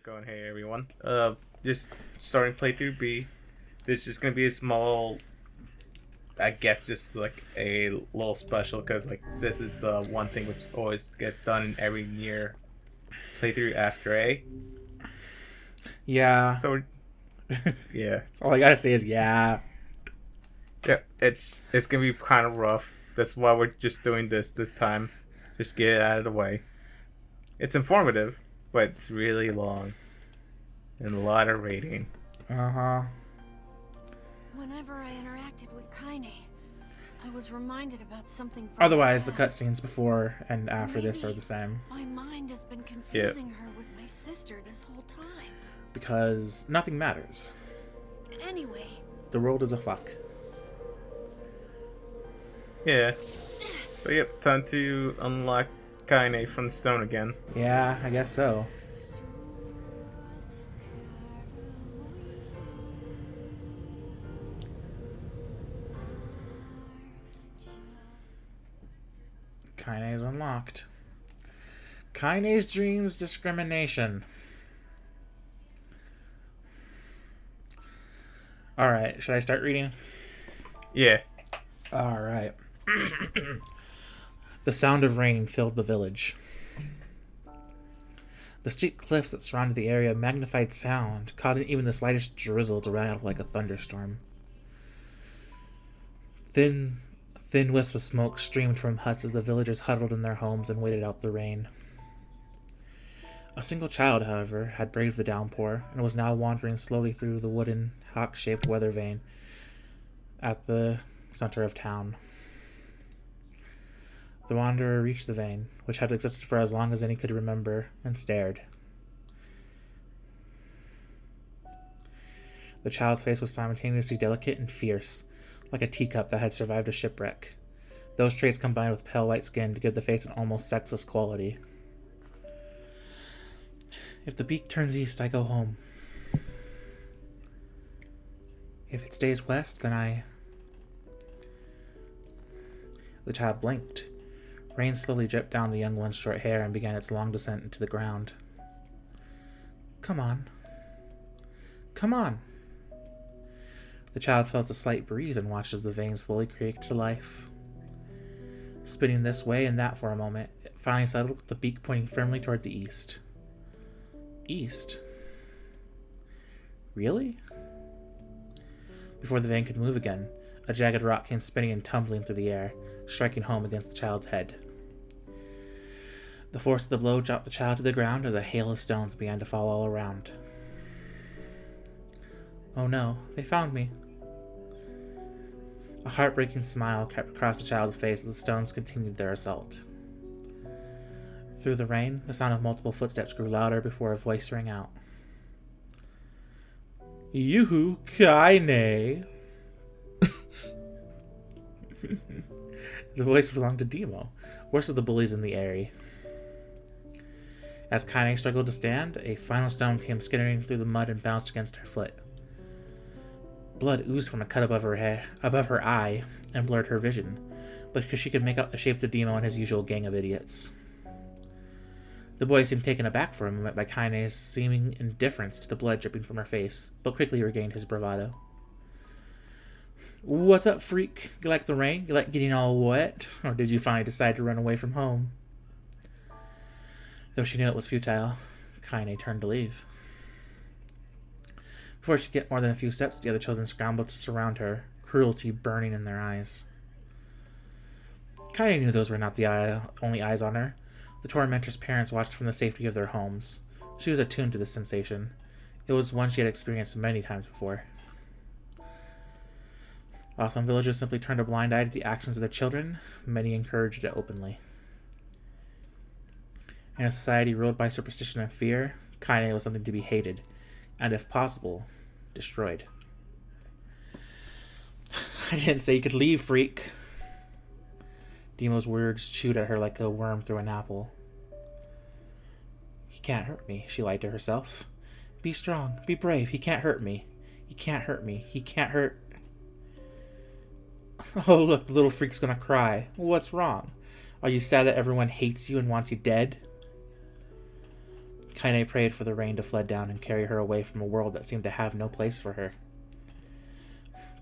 Going, hey everyone. Just starting playthrough B. This is just gonna be a small, I guess, just like a little special because like this is the one thing which always gets done in every NieR playthrough after A. Yeah. So, yeah. All I gotta say is yeah. Yeah, it's gonna be kind of rough. That's why we're just doing this time. Just get it out of the way. It's informative, but it's really long. And a lot of rating. Uh-huh. Whenever I interacted with Kaine, I was reminded about something from Otherwise, the the past. cutscenes before and after this are Maybe the same. My mind has been confusing her with my sister this whole time. Because nothing matters. Anyway. The world is a fuck. Yeah. But yep, time to unlock Kaine from the stone again. Yeah, I guess so. Kaine is unlocked. Kaine's dreams discrimination. Alright, should I start reading? Yeah. Alright. The sound of rain filled the village. The steep cliffs that surrounded the area magnified sound, causing even the slightest drizzle to rattle like a thunderstorm. Thin wisps of smoke streamed from huts as the villagers huddled in their homes and waited out the rain. A single child, however, had braved the downpour and was now wandering slowly through the wooden, hawk-shaped weather vane at the center of town. The wanderer reached the vein, which had existed for as long as any could remember, and stared. The child's face was simultaneously delicate and fierce, like a teacup that had survived a shipwreck. Those traits combined with pale white skin to give the face an almost sexless quality. If the beak turns east, I go home. If it stays west, then I... The child blinked. Rain slowly dripped down the young one's short hair and began its long descent into the ground. Come on. Come on. The child felt a slight breeze and watched as the vein slowly creaked to life. Spinning this way and that for a moment, it finally settled with the beak pointing firmly toward the east. East? Really? Before the vein could move again, a jagged rock came spinning and tumbling through the air, striking home against the child's head. The force of the blow dropped the child to the ground as a hail of stones began to fall all around. Oh no, they found me. A heartbreaking smile crept across the child's face as the stones continued their assault. Through the rain, the sound of multiple footsteps grew louder before a voice rang out. Yoo-hoo, Kaine! The voice belonged to Demo, worst of the bullies in the area. As Kaine struggled to stand, a final stone came skittering through the mud and bounced against her foot. Blood oozed from a cut above her eye, and blurred her vision, because she could make out the shapes of Demo and his usual gang of idiots. The boy seemed taken aback for a moment by Kaine's seeming indifference to the blood dripping from her face, but quickly regained his bravado. What's up, freak? You like the rain? You like getting all wet? Or did you finally decide to run away from home? Though she knew it was futile, Kaine turned to leave. Before she could get more than a few steps, the other children scrambled to surround her, cruelty burning in their eyes. Kaine knew those were not the only eyes on her. The tormentor's parents watched from the safety of their homes. She was attuned to this sensation. It was one she had experienced many times before. While some villagers simply turned a blind eye to the actions of their children, many encouraged it openly. In a society ruled by superstition and fear, Kaine was something to be hated, and if possible, destroyed. I didn't say you could leave, freak. Demo's words chewed at her like a worm through an apple. He can't hurt me, she lied to herself. Be strong, be brave, he can't hurt me. He can't hurt me. He can't hurt... Oh, look, the little freak's gonna cry. What's wrong? Are you sad that everyone hates you and wants you dead? Kaine prayed for the rain to flood down and carry her away from a world that seemed to have no place for her.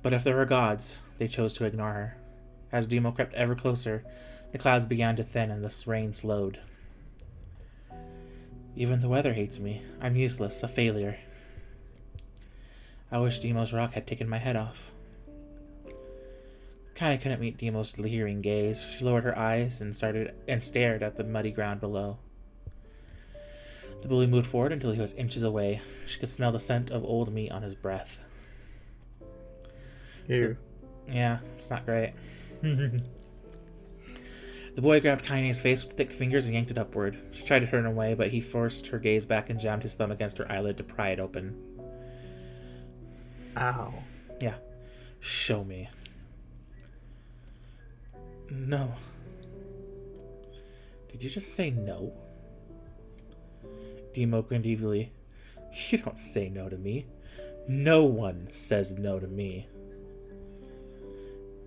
But if there were gods, they chose to ignore her. As Demo crept ever closer, the clouds began to thin and the rain slowed. Even the weather hates me. I'm useless, a failure. I wish Demo's rock had taken my head off. Kaine couldn't meet Demo's leering gaze. She lowered her eyes and stared at the muddy ground below. The bully moved forward until he was inches away. She could smell the scent of old meat on his breath. Ew. Yeah, it's not great. The boy grabbed Kaine's face with thick fingers and yanked it upward. She tried to turn away, but he forced her gaze back and jammed his thumb against her eyelid to pry it open. Ow. Yeah. Show me. No. Did you just say no? Demo grinned evilly. You don't say no to me. No one says no to me.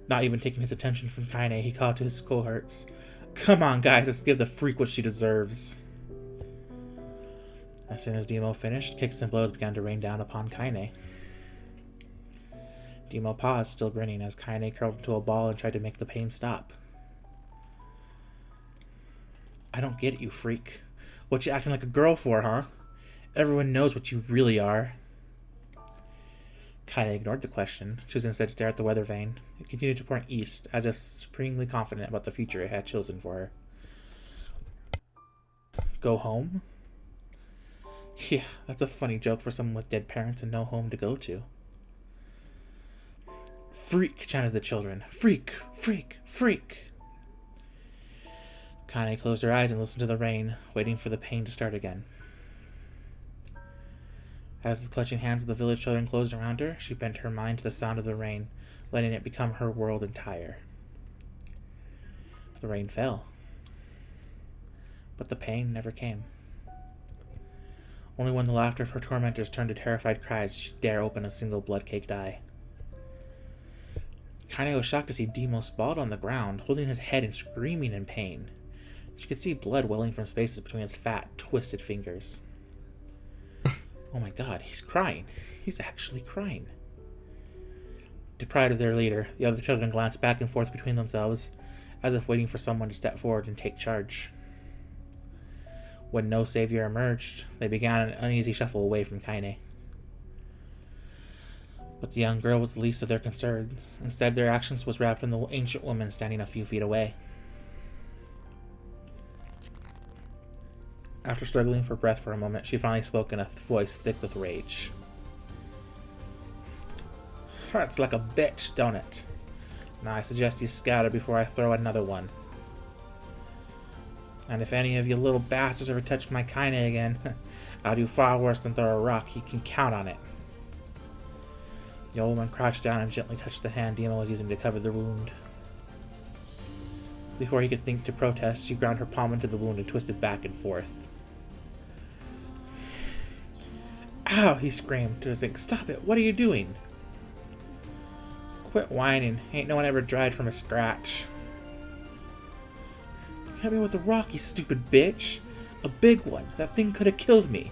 Not even taking his attention from Kaine, he called to his cohorts. Come on, guys, let's give the freak what she deserves. As soon as Demo finished, kicks and blows began to rain down upon Kaine. Demo paused, still grinning, as Kaine curled into a ball and tried to make the pain stop. I don't get it, you freak. What you acting like a girl for, huh? Everyone knows what you really are. Kaine ignored the question, choosing instead to stare at the weather vane. It continued to point east, as if supremely confident about the future it had chosen for her. Go home? Yeah, that's a funny joke for someone with dead parents and no home to go to. Freak, chanted the children. Freak, freak, freak. Kaine closed her eyes and listened to the rain, waiting for the pain to start again. As the clutching hands of the village children closed around her, she bent her mind to the sound of the rain, letting it become her world entire. The rain fell, but the pain never came. Only when the laughter of her tormentors turned to terrified cries did she dare open a single blood-caked eye. Kaine was shocked to see Demo sprawled on the ground, holding his head and screaming in pain. She could see blood welling from spaces between his fat, twisted fingers. Oh my god, he's crying. He's actually crying. Deprived of their leader, the other children glanced back and forth between themselves, as if waiting for someone to step forward and take charge. When no savior emerged, they began an uneasy shuffle away from Kaine. But the young girl was the least of their concerns. Instead, their actions was wrapped in the ancient woman standing a few feet away. After struggling for breath for a moment, she finally spoke in a voice thick with rage. Hurts like a bitch, don't it? Now I suggest you scatter before I throw another one. And if any of you little bastards ever touch my Kaine again, I'll do far worse than throw a rock. You can count on it. The old woman crouched down and gently touched the hand Demo was using to cover the wound. Before he could think to protest, she ground her palm into the wound and twisted back and forth. Ow! He screamed to think. Stop it! What are you doing? Quit whining. Ain't no one ever died from a scratch. You hit me with a rock, you stupid bitch. A big one. That thing could have killed me.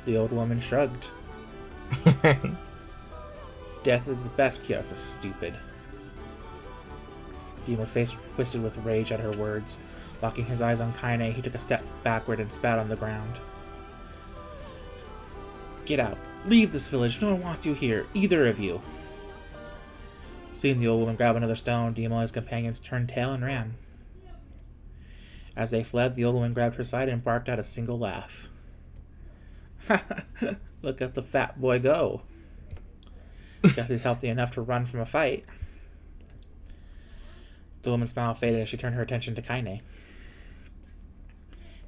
The old woman shrugged. Death is the best cure for stupid. Demo's face twisted with rage at her words. Locking his eyes on Kaine, he took a step backward and spat on the ground. Get out. Leave this village. No one wants you here. Either of you. Seeing the old woman grab another stone, Demo and his companions turned tail and ran. As they fled, the old woman grabbed her side and barked out a single laugh. Look at the fat boy go. Guess he's healthy enough to run from a fight. The woman's smile faded as she turned her attention to Kaine.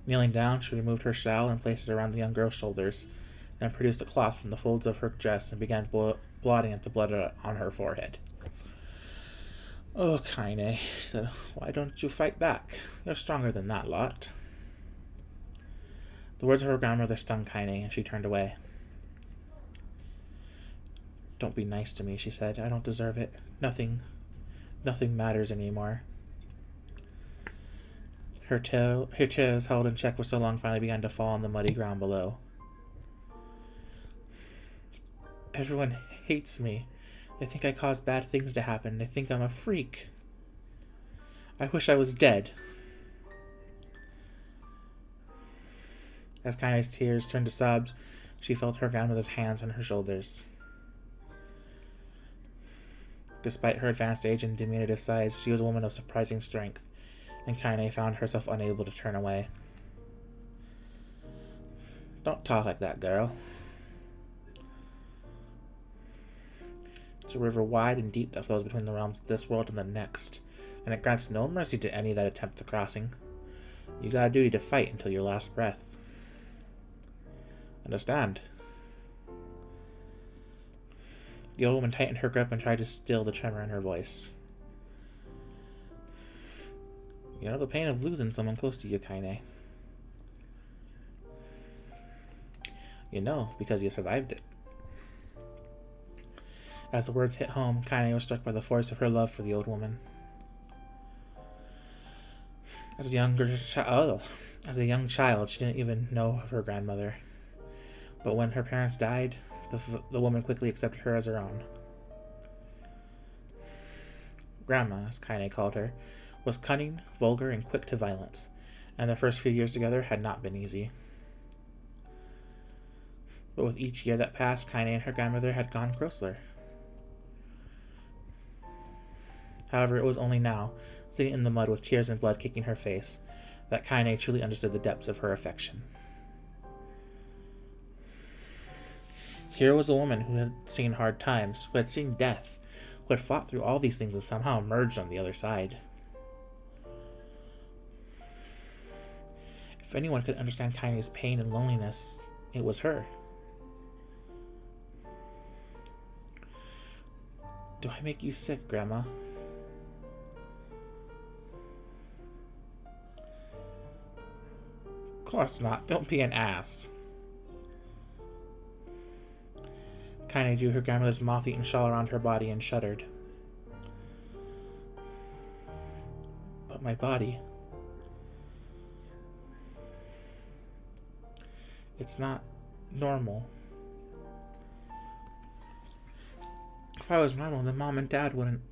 Kneeling down, she removed her shawl and placed it around the young girl's shoulders, then produced a cloth from the folds of her dress and began blotting at the blood on her forehead. Oh, Kaine, she said, why don't you fight back? You're stronger than that lot. The words of her grandmother stung Kaine, and she turned away. Don't be nice to me, she said. I don't deserve it. Nothing matters anymore. Her toes held in check for so long finally began to fall on the muddy ground below. Everyone hates me. They think I cause bad things to happen. They think I'm a freak. I wish I was dead. As Kaine's tears turned to sobs, she felt her grandmother's hands on her shoulders. Despite her advanced age and diminutive size, she was a woman of surprising strength, and Kaine found herself unable to turn away. Don't talk like that, girl. It's a river wide and deep that flows between the realms of this world and the next, and it grants no mercy to any that attempt the crossing. You got a duty to fight until your last breath. Understand? The old woman tightened her grip and tried to still the tremor in her voice. You know the pain of losing someone close to you, Kaine. You know, because you survived it. As the words hit home, Kaine was struck by the force of her love for the old woman. As a young child, she didn't even know of her grandmother. But when her parents died, the woman quickly accepted her as her own. Grandma, as Kaine called her, was cunning, vulgar, and quick to violence, and their first few years together had not been easy. But with each year that passed, Kaine and her grandmother had gone closer. However, it was only now, sitting in the mud with tears and blood kicking her face, that Kaine truly understood the depths of her affection. Here was a woman who had seen hard times, who had seen death, who had fought through all these things and somehow emerged on the other side. If anyone could understand Kaine's pain and loneliness, it was her. Do I make you sick, Grandma? Of course not. Don't be an ass. Kaine drew her grandmother's moth-eaten shawl around her body and shuddered. But my body... it's not normal. If I was normal, then Mom and Dad wouldn't...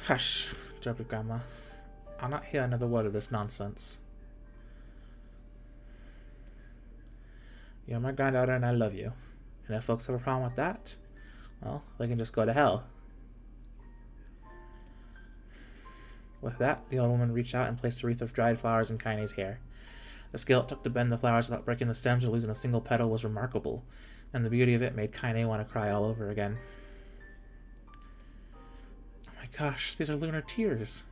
Hush, interrupted Grandma. I'll not hear another word of this nonsense. You're my granddaughter and I love you. And if folks have a problem with that, well, they can just go to hell. With that, the old woman reached out and placed a wreath of dried flowers in Kaine's hair. The skill it took to bend the flowers without breaking the stems or losing a single petal was remarkable, and the beauty of it made Kaine want to cry all over again. Oh my gosh, these are lunar tears.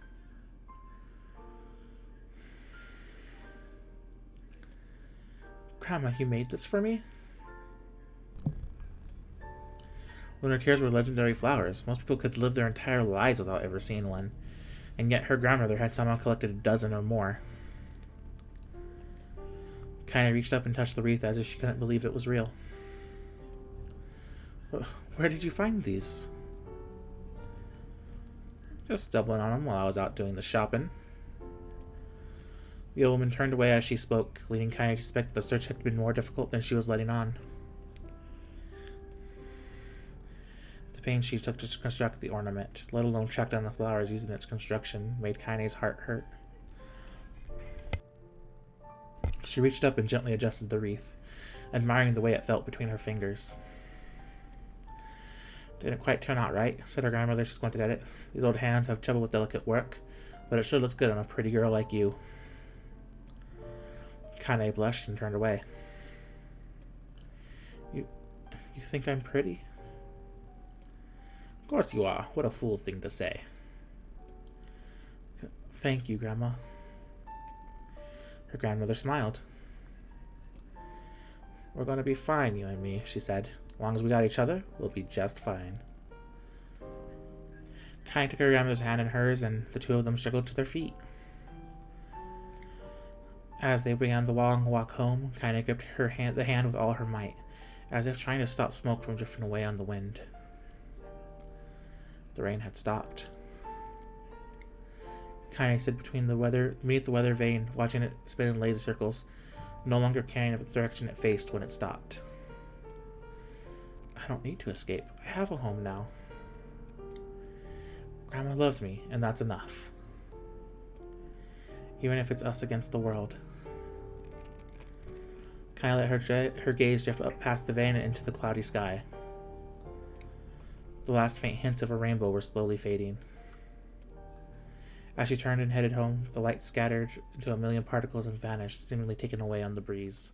Grandma, you made this for me? Lunar tears were legendary flowers. Most people could live their entire lives without ever seeing one, and yet her grandmother had somehow collected a dozen or more. Kaine reached up and touched the wreath as if she couldn't believe it was real. Where did you find these? Just stumbling on them while I was out doing the shopping. The old woman turned away as she spoke, leading Kaine to suspect that the search had been more difficult than she was letting on. The pains she took to construct the ornament, let alone track down the flowers using its construction, made Kaine's heart hurt. She reached up and gently adjusted the wreath, admiring the way it felt between her fingers. Didn't quite turn out right, said her grandmother as she squinted at it. These old hands have trouble with delicate work, but it sure looks good on a pretty girl like you. Kaine blushed and turned away. You think I'm pretty? Of course you are. What a fool thing to say. Thank you, Grandma. Her grandmother smiled. We're going to be fine, you and me, she said. As long as we got each other, we'll be just fine. Kaine took her grandmother's hand in hers, and the two of them struggled to their feet. As they began the long walk home, Kaine gripped the hand with all her might, as if trying to stop smoke from drifting away on the wind. The rain had stopped. Kaine stood beneath the weather vane, watching it spin in lazy circles, no longer caring about the direction it faced when it stopped. I don't need to escape. I have a home now. Grandma loves me, and that's enough. Even if it's us against the world. Kaine let her gaze drift up past the van and into the cloudy sky. The last faint hints of a rainbow were slowly fading. As she turned and headed home, the light scattered into a million particles and vanished, seemingly taken away on the breeze.